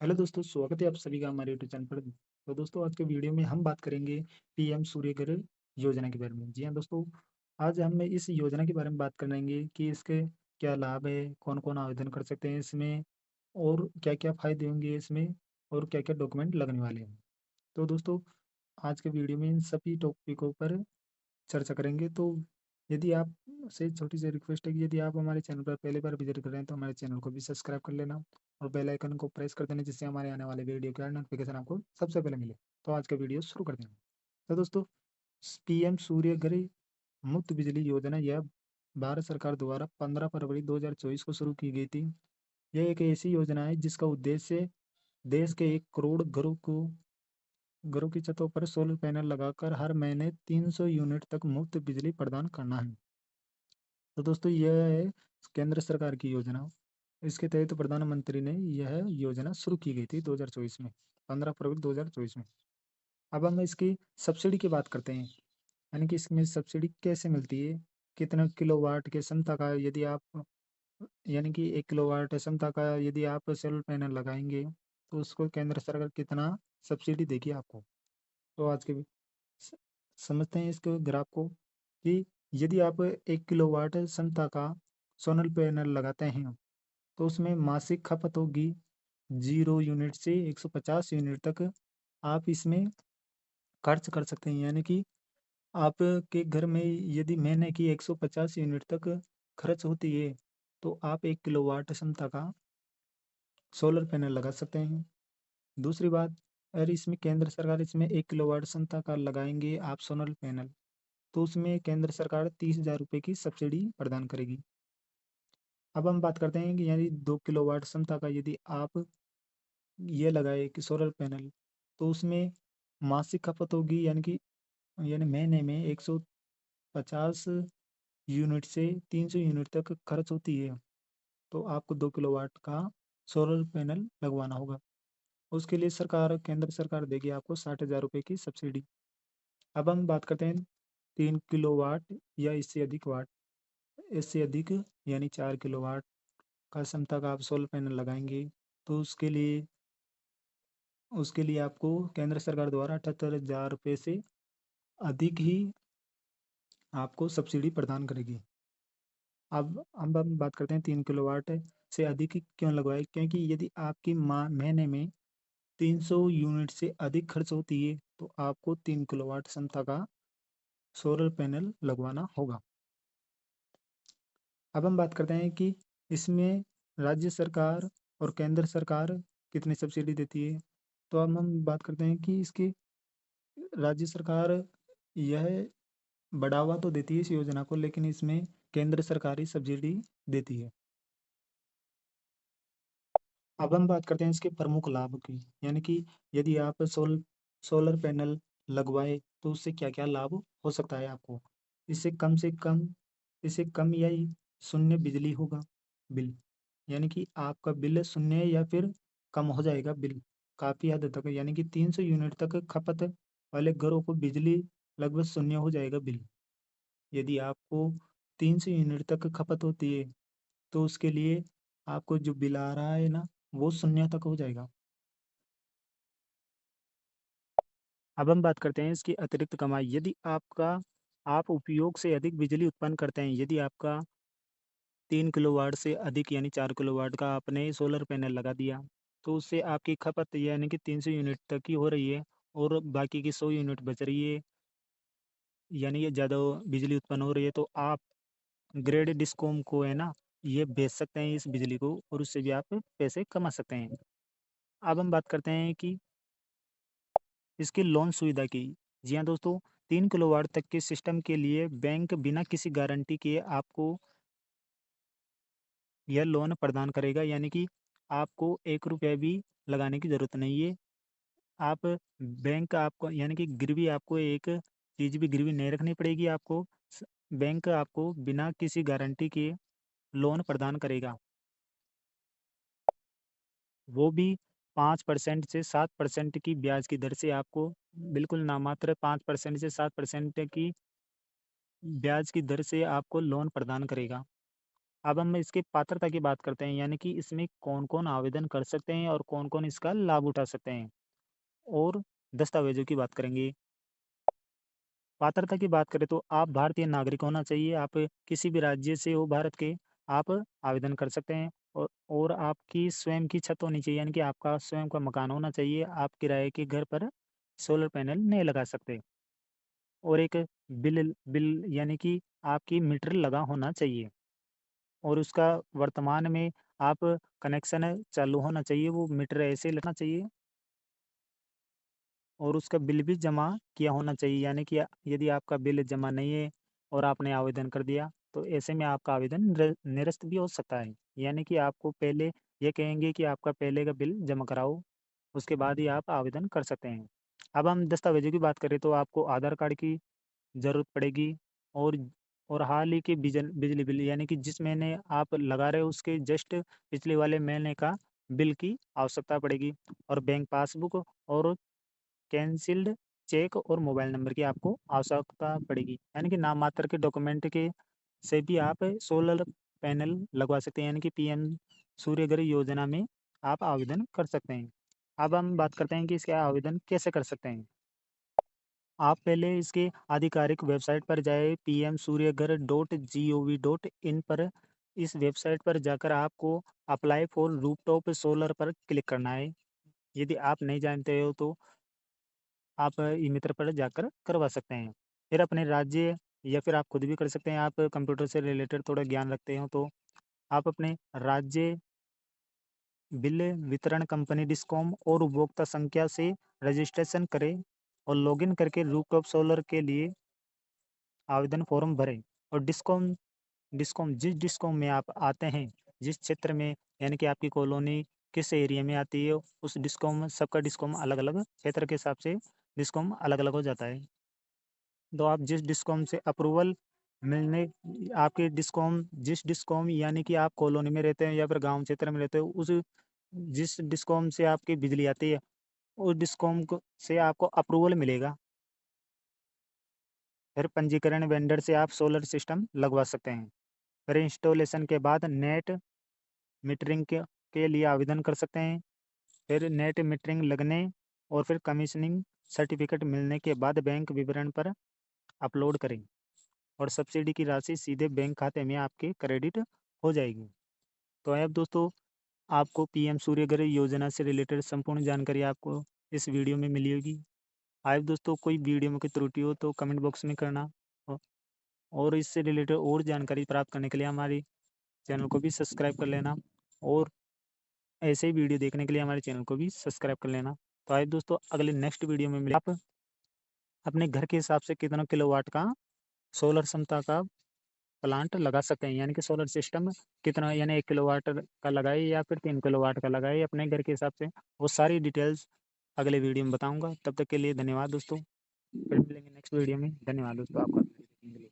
Hello दोस्तों, स्वागत है आप सभी का हमारे यूट्यूब चैनल पर। तो दोस्तों, आज के वीडियो में हम बात करेंगे पीएम सूर्य घर योजना के बारे में। जी हाँ दोस्तों, आज हम इस योजना के बारे में बात करेंगे कि इसके क्या लाभ है, कौन-कौन आवेदन कर सकते हैं इसमें और क्या-क्या फ़ायदे होंगे इसमें और क्या-क्या डॉक्यूमेंट लगने वाले हैं। तो दोस्तों, आज के वीडियो में इन सभी टॉपिकों पर चर्चा करेंगे। तो यदि आप से छोटी सी रिक्वेस्ट है कि यदि आप हमारे चैनल पर पहली बार विजिट कर रहे हैं तो हमारे चैनल को भी सब्सक्राइब कर लेना और बेल आइकन को प्रेस कर देना, जिससे हमारे आने वाले वीडियो का नोटिफिकेशन आपको सबसे पहले मिले। तो आज का वीडियो शुरू करते हैं। तो दोस्तों, पीएम सूर्य घर मुफ्त बिजली योजना यह भारत सरकार द्वारा 15 फरवरी 2024 को शुरू की गई थी। यह एक ऐसी योजना है जिसका उद्देश्य देश के 1 करोड़ घरों की छतों पर सोलर पैनल लगाकर हर महीने 300 यूनिट तक मुफ्त बिजली प्रदान करना है। तो दोस्तों, यह है केंद्र सरकार की योजना। इसके तहत प्रधानमंत्री ने यह योजना शुरू की गई थी 2024 में, 15 फरवरी 2024 में। अब हम इसकी सब्सिडी की बात करते हैं, यानी कि इसमें सब्सिडी कैसे मिलती है, कितना किलोवाट के क्षमता का यदि आप यानी कि 1 किलोवाट क्षमता का यदि आप सोलर पैनल लगाएंगे तो उसको केंद्र सरकार कितना सब्सिडी देगी आपको। तो आज के स- समझते हैं इसके ग्राफ को कि यदि आप 1 किलोवाट क्षमता का सोलर पैनल लगाते हैं तो उसमें मासिक खपत होगी 0 यूनिट से 150 यूनिट तक आप इसमें खर्च कर सकते हैं। यानी कि आपके घर में यदि महीने की 150 यूनिट तक खर्च होती है तो आप 1 किलोवाट क्षमता का सोलर पैनल लगा सकते हैं। दूसरी बात, अगर इसमें केंद्र सरकार इसमें 1 किलोवाट क्षमता का लगाएंगे आप सोलर पैनल, तो उसमें केंद्र सरकार 30,000 रुपये की सब्सिडी प्रदान करेगी। अब हम बात करते हैं कि यानी 2 किलोवाट क्षमता का यदि आप ये लगाए कि सोलर पैनल, तो उसमें मासिक खपत होगी यानी महीने में 150 यूनिट से 300 यूनिट तक खर्च होती है, तो आपको 2 किलोवाट का सोलर पैनल लगवाना होगा। उसके लिए केंद्र सरकार देगी आपको 60,000 रुपये की सब्सिडी। अब हम बात करते हैं 3 किलोवाट या इससे अधिक वाट, इससे अधिक यानी 4 किलोवाट का क्षमता का आप सोलर पैनल लगाएंगे तो उसके लिए आपको केंद्र सरकार द्वारा 78,000 रुपये से अधिक ही आपको सब्सिडी प्रदान करेगी। अब हम बात करते हैं 3 किलोवाट से अधिक क्यों लगवाए, क्योंकि यदि आपकी महीने में 300 यूनिट से अधिक खर्च होती है तो आपको 3 किलोवाट क्षमता का सोलर पैनल लगवाना होगा। अब हम बात करते हैं कि इसमें राज्य सरकार और केंद्र सरकार कितनी सब्सिडी देती है। तो अब हम बात करते हैं कि इसकी राज्य सरकार यह बढ़ावा तो देती है इस योजना को, लेकिन इसमें केंद्र सरकार ही सब्सिडी देती है। अब हम बात करते हैं इसके प्रमुख लाभ की, यानी कि यदि आप सोलर पैनल लगवाए तो उससे क्या-क्या लाभ हो सकता है आपको। इससे कम से कम इससे कम या शून्य बिजली होगा बिल, यानी कि आपका बिल शून्य या फिर कम हो जाएगा बिल काफ़ी हद तक, यानी कि 300 यूनिट तक खपत वाले घरों को बिजली लगभग शून्य हो जाएगा बिल। यदि आपको 300 यूनिट तक खपत होती है तो उसके लिए आपको जो बिल आ रहा है ना, वो शून्य तक हो जाएगा। अब हम बात करते हैं इसकी अतिरिक्त कमाई। यदि आप उपयोग से अधिक बिजली उत्पन्न करते हैं, यदि आपका 3 किलोवाट से अधिक यानी 4 किलोवाट का आपने सोलर पैनल लगा दिया, तो उससे आपकी खपत यानी कि 300 यूनिट तक की हो रही है और बाकी की 100 यूनिट बच रही है, यानी ये ज़्यादा बिजली उत्पन्न हो रही है, तो आप ग्रेड डिस्कॉम को है ना, ये बेच सकते हैं इस बिजली को और उससे भी आप पैसे कमा सकते हैं। अब हम बात करते हैं कि इसकी लोन सुविधा की। जी हाँ दोस्तों, 3 किलोवाट तक के सिस्टम के लिए बैंक बिना किसी गारंटी के आपको यह लोन प्रदान करेगा, यानी कि आपको 1 रुपया भी लगाने की ज़रूरत नहीं है। आप बैंक आपको यानी कि गिरवी आपको एक चीज़ भी गिरवी नहीं रखनी पड़ेगी आपको। बैंक आपको बिना किसी गारंटी के लोन प्रदान करेगा। वो भी 5% से 7% की ब्याज की दर से आपको, बिल्कुल नामात्र 5% से 7% की ब्याज की दर से आपको लोन प्रदान करेगा। अब हम इसकी पात्रता की बात करते हैं, यानी कि इसमें कौन-कौन आवेदन कर सकते हैं और कौन-कौन इसका लाभ उठा सकते हैं। और दस्तावेज़ों की बात करेंगे। पात्रता की बात करें तो आप भारतीय नागरिक होना चाहिए, आप किसी भी राज्य से हो भारत के, आप आवेदन कर सकते हैं। और आपकी स्वयं की छत होनी चाहिए, यानी कि आपका स्वयं का मकान होना चाहिए, आप किराए के घर पर सोलर पैनल नहीं लगा सकते। और एक बिल बिल यानी कि आपकी मीटर लगा होना चाहिए और उसका वर्तमान में आप कनेक्शन चालू होना चाहिए, वो मीटर ऐसे ही लगना चाहिए और उसका बिल भी जमा किया होना चाहिए, यानी कि यदि आपका बिल जमा नहीं है और आपने आवेदन कर दिया, तो ऐसे में आपका आवेदन निरस्त भी हो सकता है। यानी कि आपको पहले ये कहेंगे कि आपका पहले का बिल जमा कराओ, उसके बाद ही आप आवेदन कर सकते हैं। अब हम दस्तावेज़ों की बात करें तो आपको आधार कार्ड की ज़रूरत पड़ेगी और हाल ही के बिजली बिल, यानी कि जिस महीने आप लगा रहे हो उसके जस्ट पिछले वाले महीने का बिल की आवश्यकता पड़ेगी और बैंक पासबुक और कैंसिल्ड चेक और मोबाइल नंबर की आपको आवश्यकता पड़ेगी। यानी कि नाम मात्र के डॉक्यूमेंट के से भी आप सोलर पैनल लगवा सकते हैं, यानी कि पीएम सूर्यघर योजना में आप आवेदन कर सकते हैं। अब हम बात करते हैं कि इसका आवेदन कैसे कर सकते हैं। आप पहले इसके आधिकारिक वेबसाइट पर जाएँ, pmsuryaghar.gov.in पर। इस वेबसाइट पर जाकर आपको अप्लाई फॉर रूफटॉप सोलर पर क्लिक करना है। यदि आप नहीं जानते हो तो आप ई-मित्र पर जाकर करवा सकते हैं। फिर अपने राज्य या फिर आप खुद भी कर सकते हैं, आप कंप्यूटर से रिलेटेड थोड़ा ज्ञान रखते हो तो आप अपने राज्य, बिल वितरण कंपनी डिस्कॉम और उपभोक्ता संख्या से रजिस्ट्रेशन करें और लॉगिन करके रूफटॉप सोलर के लिए आवेदन फॉर्म भरें। और डिस्कॉम डिस्कॉम जिस डिस्कॉम में आप आते हैं, जिस क्षेत्र में, यानी कि आपकी कॉलोनी किस एरिया में आती है, उस डिस्कॉम सबका डिस्कॉम अलग-अलग क्षेत्र के हिसाब से डिस्कॉम अलग-अलग हो जाता है। तो आप जिस डिस्कॉम से अप्रूवल मिलने आपके डिस्कॉम जिस डिस्कॉम यानी कि आप कॉलोनी में रहते हैं या फिर गाँव क्षेत्र में रहते हो, उस जिस डिस्कॉम से आपकी बिजली आती है, उस डिस्कॉम को से आपको अप्रूवल मिलेगा। फिर पंजीकरण वेंडर से आप सोलर सिस्टम लगवा सकते हैं। फिर इंस्टॉलेशन के बाद नेट मीटरिंग के लिए आवेदन कर सकते हैं। फिर नेट मीटरिंग लगने और फिर कमीशनिंग सर्टिफिकेट मिलने के बाद बैंक विवरण पर अपलोड करें और सब्सिडी की राशि सीधे बैंक खाते में आपके क्रेडिट हो जाएगी। तो अब दोस्तों, आपको पीएम सूर्यघर योजना से रिलेटेड संपूर्ण जानकारी आपको इस वीडियो में मिली होगी। आए दोस्तों, कोई वीडियो में कोई त्रुटि हो तो कमेंट बॉक्स में करना। औ- और इससे रिलेटेड और जानकारी प्राप्त करने के लिए हमारे चैनल को भी सब्सक्राइब कर लेना और ऐसे ही वीडियो देखने के लिए हमारे चैनल को भी सब्सक्राइब कर लेना। तो आइए दोस्तों, अगले नेक्स्ट वीडियो में मिले। आप अपने घर के हिसाब से कितना किलोवाट का सोलर क्षमता का प्लांट लगा सकते हैं, यानी कि सोलर सिस्टम कितना, यानी 1 किलोवाट का लगाए या फिर 3 किलोवाट का लगाए अपने घर के हिसाब से। वो सारी डिटेल्स अगले वीडियो में बताऊँगा। तब तक के लिए धन्यवाद दोस्तों। फिर मिलेंगे नेक्स्ट वीडियो में। धन्यवाद दोस्तों आपका वीडियो देखने के लिए।